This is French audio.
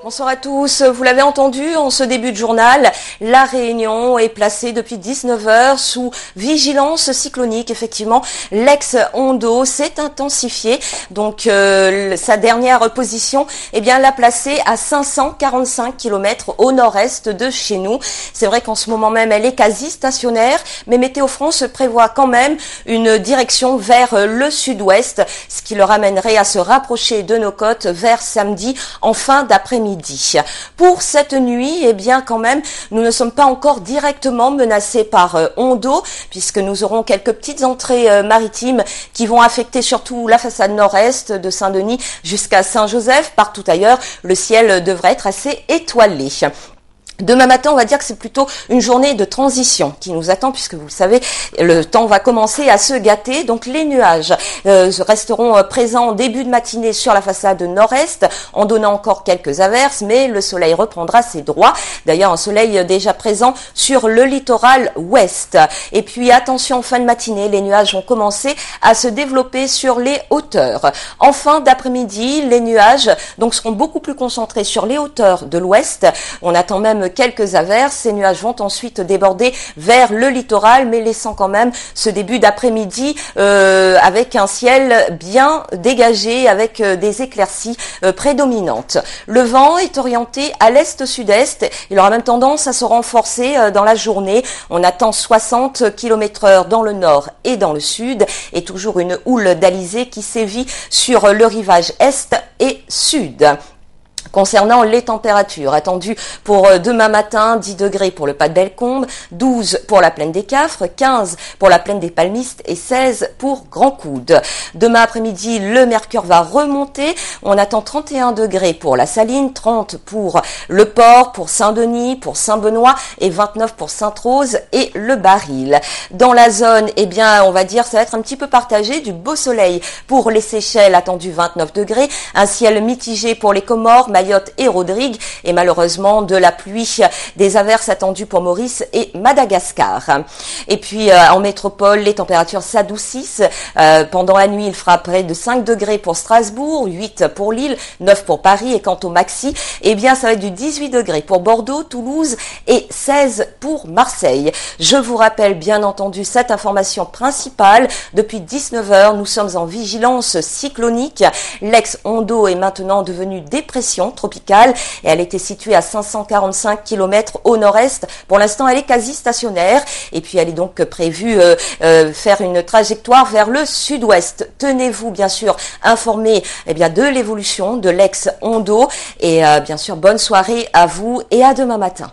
Bonsoir à tous. Vous l'avez entendu en ce début de journal, la Réunion est placée depuis 19 heures sous vigilance cyclonique. Effectivement, l'ex-Hondo s'est intensifié. Donc, sa dernière position, l'a placée à 545 km au nord-est de chez nous. C'est vrai qu'en ce moment même, elle est quasi stationnaire, mais Météo France prévoit quand même une direction vers le sud-ouest, ce qui le ramènerait à se rapprocher de nos côtes vers samedi en fin d'après-midi. Pour cette nuit, quand même, nous ne sommes pas encore directement menacés par Hondo, puisque nous aurons quelques petites entrées maritimes qui vont affecter surtout la façade nord-est de Saint-Denis jusqu'à Saint-Joseph. Partout ailleurs, le ciel devrait être assez étoilé. Demain matin, on va dire que c'est plutôt une journée de transition qui nous attend, puisque vous le savez, le temps va commencer à se gâter. Donc les nuages resteront présents en début de matinée sur la façade nord-est, en donnant encore quelques averses, mais le soleil reprendra ses droits. D'ailleurs, un soleil déjà présent sur le littoral ouest. Et puis attention, en fin de matinée, les nuages vont commencer à se développer sur les hauteurs. En fin d'après-midi, les nuages seront beaucoup plus concentrés sur les hauteurs de l'ouest. On attend même quelques averses. Ces nuages vont ensuite déborder vers le littoral, mais laissant quand même ce début d'après-midi avec un ciel bien dégagé, avec des éclaircies prédominantes. Le vent est orienté à l'est-sud-est. Il aura même tendance à se renforcer dans la journée. On attend 60 km/h dans le nord et dans le sud, et toujours une houle d'alizé qui sévit sur le rivage est et sud. Concernant les températures attendues pour demain matin, 10 degrés pour le Pas de Bellecombe, 12 pour la plaine des Cafres, 15 pour la plaine des Palmistes et 16 pour Grand Coude. Demain après-midi, le mercure va remonter. On attend 31 degrés pour la Saline, 30 pour le Port, pour Saint-Denis, pour Saint-Benoît et 29 pour Sainte-Rose et le Baril. Dans la zone, on va dire, ça va être un petit peu partagé. Du beau soleil pour les Seychelles, attendu 29 degrés. Un ciel mitigé pour les Comores, Mayotte et Rodrigue, et malheureusement de la pluie, des averses attendues pour Maurice et Madagascar. Et puis en métropole, les températures s'adoucissent. Pendant la nuit, il fera près de 5 degrés pour Strasbourg, 8 pour Lille, 9 pour Paris, et quant au maxi, ça va être du 18 degrés pour Bordeaux, Toulouse et 16 pour Marseille. Je vous rappelle bien entendu cette information principale. Depuis 19 heures, nous sommes en vigilance cyclonique. L'ex-Hondo est maintenant devenu dépression tropicale et elle était située à 545 km au nord-est. Pour l'instant, elle est quasi stationnaire et puis elle est donc prévue faire une trajectoire vers le sud-ouest. Tenez-vous bien sûr informés de l'évolution de l'ex-Hondo et bien sûr bonne soirée à vous et à demain matin.